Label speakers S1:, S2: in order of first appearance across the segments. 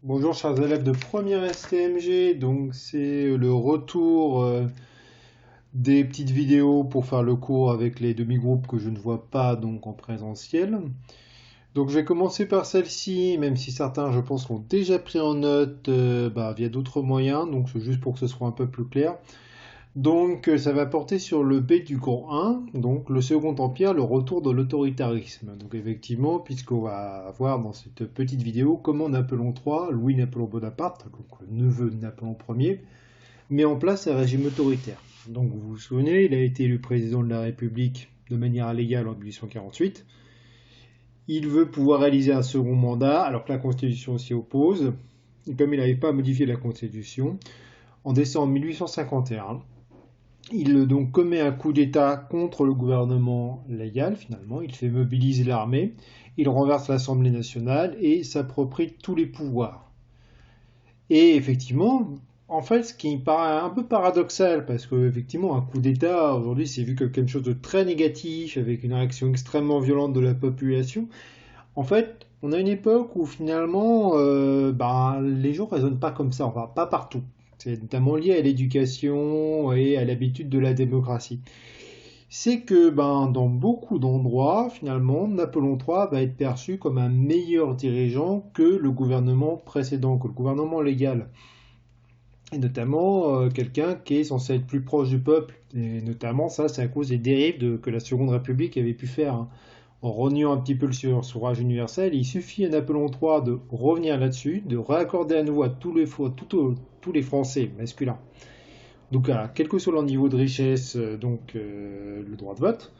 S1: Bonjour chers élèves de première STMG, donc c'est le retour des petites vidéos pour faire le cours avec les demi-groupes que je ne vois pas donc en présentiel. Donc je vais commencer par celle-ci, même si certains je pense l'ont déjà pris en note via d'autres moyens, donc c'est juste pour que ce soit un peu plus clair. Donc ça va porter sur le B du cours 1, donc le Second Empire, le retour de l'autoritarisme. Donc effectivement, puisqu'on va voir dans cette petite vidéo comment Napoléon III, Louis-Napoléon Bonaparte, donc le neveu de Napoléon Ier, met en place un régime autoritaire. Donc vous vous souvenez, il a été élu président de la République de manière légale en 1848. Il veut pouvoir réaliser un second mandat, alors que la Constitution s'y oppose. Et comme il n'avait pas modifié la Constitution, en décembre 1851, il donc commet un coup d'État contre le gouvernement légal, finalement. Il fait mobiliser l'armée, il renverse l'Assemblée nationale et s'approprie tous les pouvoirs. Et effectivement, en fait, ce qui me paraît un peu paradoxal, parce qu'effectivement, un coup d'État, aujourd'hui, c'est vu comme quelque chose de très négatif, avec une réaction extrêmement violente de la population. En fait, on a une époque où finalement, les gens ne raisonnent pas comme ça, enfin, pas partout. C'est notamment lié à l'éducation et à l'habitude de la démocratie. C'est que dans beaucoup d'endroits, finalement, Napoléon III va être perçu comme un meilleur dirigeant que le gouvernement précédent, que le gouvernement légal. Et notamment quelqu'un qui est censé être plus proche du peuple. Et notamment, ça, c'est à cause des dérives que la Seconde République avait pu faire, hein. En reniant un petit peu le suffrage universel, il suffit à Napoléon III de revenir là-dessus, de raccorder à nouveau à tous les Français masculins. Donc, quel que soit leur niveau de richesse, le droit de vote,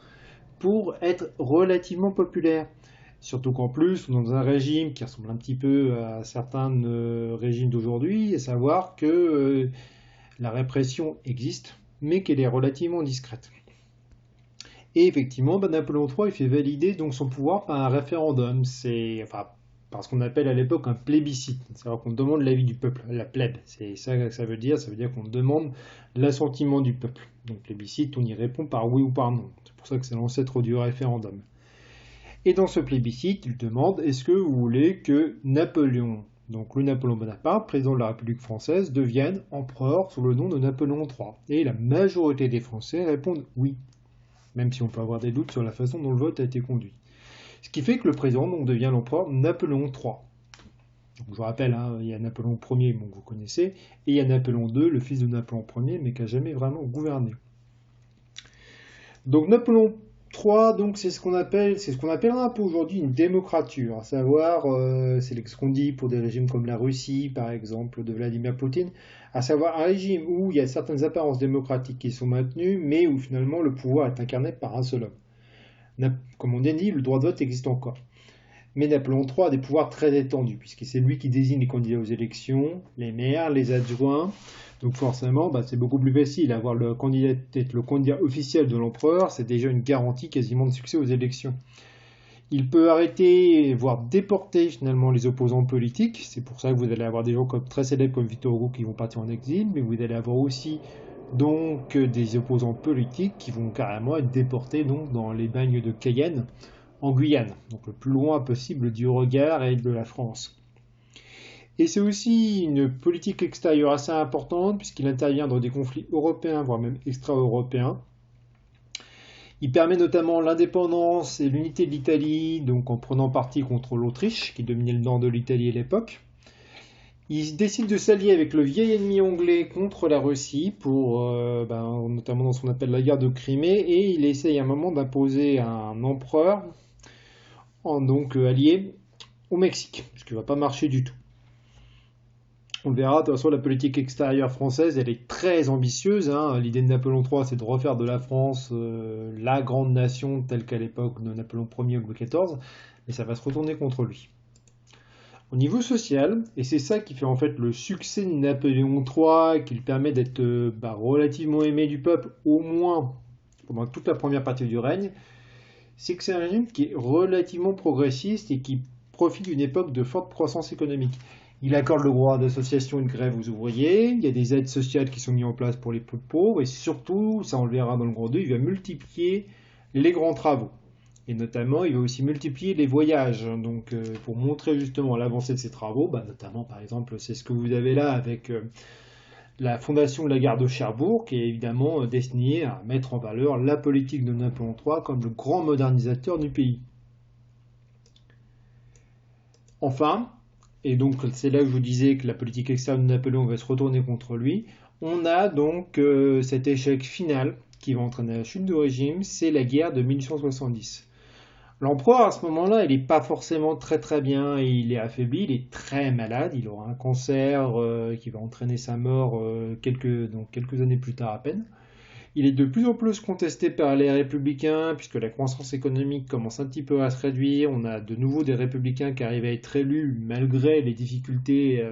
S1: pour être relativement populaire. Surtout qu'en plus, on est dans un régime qui ressemble un petit peu à certains régimes d'aujourd'hui, à savoir que la répression existe, mais qu'elle est relativement discrète. Et effectivement, Napoléon III il fait valider donc son pouvoir par un référendum. Par ce qu'on appelle à l'époque un plébiscite. C'est-à-dire qu'on demande l'avis du peuple, la plèbe. C'est ça que ça veut dire. Ça veut dire qu'on demande l'assentiment du peuple. Donc plébiscite, on y répond par oui ou par non. C'est pour ça que c'est l'ancêtre du référendum. Et dans ce plébiscite, il demande est-ce que vous voulez que Napoléon, donc le Napoléon Bonaparte, président de la République française, devienne empereur sous le nom de Napoléon III. Et la majorité des Français répondent oui, même si on peut avoir des doutes sur la façon dont le vote a été conduit. Ce qui fait que le président donc, devient l'empereur Napoléon III. Donc, je vous rappelle, hein, il y a Napoléon Ier, bon, que vous connaissez, et il y a Napoléon II, le fils de Napoléon Ier, mais qui n'a jamais vraiment gouverné. Donc Napoléon III, donc, c'est ce qu'on appellera un peu aujourd'hui une démocrature, à savoir, c'est ce qu'on dit pour des régimes comme la Russie, par exemple, de Vladimir Poutine, à savoir un régime où il y a certaines apparences démocratiques qui sont maintenues, mais où finalement le pouvoir est incarné par un seul homme. Comme on a dit, le droit de vote existe encore. Mais Napoléon III a des pouvoirs très étendus, puisque c'est lui qui désigne les candidats aux élections, les maires, les adjoints. Donc forcément, c'est beaucoup plus facile. Avoir être le candidat officiel de l'empereur, c'est déjà une garantie quasiment de succès aux élections. Il peut arrêter, voire déporter finalement les opposants politiques. C'est pour ça que vous allez avoir des gens très célèbres comme Victor Hugo qui vont partir en exil, mais vous allez avoir aussi donc des opposants politiques qui vont carrément être déportés donc, dans les bagnes de Cayenne en Guyane, donc le plus loin possible du regard et de la France. Et c'est aussi une politique extérieure assez importante puisqu'il intervient dans des conflits européens, voire même extra-européens. Il permet notamment l'indépendance et l'unité de l'Italie, donc en prenant parti contre l'Autriche, qui dominait le nord de l'Italie à l'époque. Il décide de s'allier avec le vieil ennemi anglais contre la Russie, notamment dans ce qu'on appelle la guerre de Crimée, et il essaye à un moment d'imposer un empereur, allié au Mexique, ce qui ne va pas marcher du tout. On le verra, de toute façon, la politique extérieure française, elle est très ambitieuse. Hein. L'idée de Napoléon III, c'est de refaire de la France la grande nation telle qu'à l'époque de Napoléon Ier ou Louis XIV, mais ça va se retourner contre lui. Au niveau social, et c'est ça qui fait en fait le succès de Napoléon III, qui lui permet d'être relativement aimé du peuple, au moins pendant toute la première partie du règne, c'est que c'est un régime qui est relativement progressiste et qui profite d'une époque de forte croissance économique. Il accorde le droit d'association et de grève aux ouvriers, il y a des aides sociales qui sont mises en place pour les plus pauvres, et surtout, ça on le verra dans le gros 2, il va multiplier les grands travaux. Et notamment, il va aussi multiplier les voyages. Donc, pour montrer justement l'avancée de ses travaux, notamment par exemple, c'est ce que vous avez là avec la fondation de la gare de Cherbourg, qui est évidemment destinée à mettre en valeur la politique de Napoléon III comme le grand modernisateur du pays. Enfin, et donc c'est là que je vous disais que la politique externe de Napoléon va se retourner contre lui, on a donc cet échec final qui va entraîner la chute du régime, c'est la guerre de 1870. L'empereur à ce moment-là, il n'est pas forcément très bien, il est affaibli, il est très malade, il aura un cancer qui va entraîner sa mort quelques années plus tard à peine. Il est de plus en plus contesté par les républicains, puisque la croissance économique commence un petit peu à se réduire. On a de nouveau des républicains qui arrivent à être élus malgré les difficultés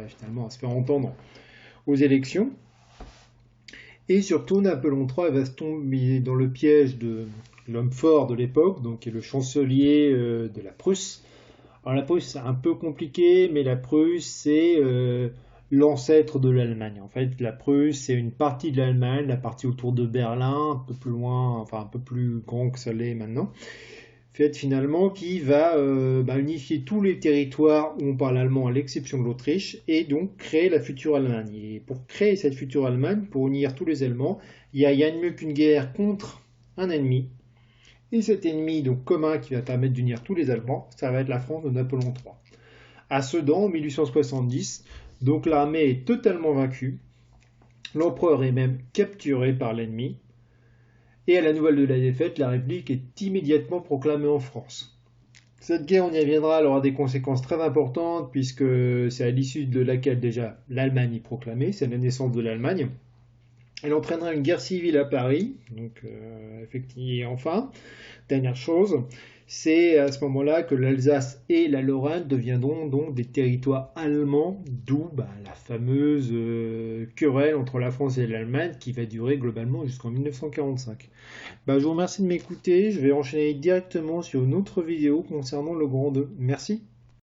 S1: finalement à se faire entendre aux élections. Et surtout, Napoléon III va se tomber dans le piège de l'homme fort de l'époque, donc qui est le chancelier de la Prusse. Alors la Prusse, c'est un peu compliqué, mais la Prusse, c'est l'ancêtre de l'Allemagne. En fait, la Prusse, c'est une partie de l'Allemagne, la partie autour de Berlin, un peu plus loin, enfin un peu plus grand que ça l'est maintenant. Fait finalement qui va unifier tous les territoires où on parle allemand à l'exception de l'Autriche et donc créer la future Allemagne. Et pour créer cette future Allemagne, pour unir tous les Allemands, il y a mieux qu'une guerre contre un ennemi. Et cet ennemi donc commun qui va permettre d'unir tous les Allemands, ça va être la France de Napoléon III. À Sedan, en 1870, donc l'armée est totalement vaincue, l'empereur est même capturé par l'ennemi, et à la nouvelle de la défaite, la République est immédiatement proclamée en France. Cette guerre, on y reviendra, elle aura des conséquences très importantes, puisque c'est à l'issue de laquelle déjà l'Allemagne est proclamée, c'est la naissance de l'Allemagne. Elle entraînera une guerre civile à Paris, donc effectivement, enfin, dernière chose, c'est à ce moment-là que l'Alsace et la Lorraine deviendront donc des territoires allemands, d'où la fameuse querelle entre la France et l'Allemagne qui va durer globalement jusqu'en 1945. Je vous remercie de m'écouter, je vais enchaîner directement sur une autre vidéo concernant le Grand 2. Merci.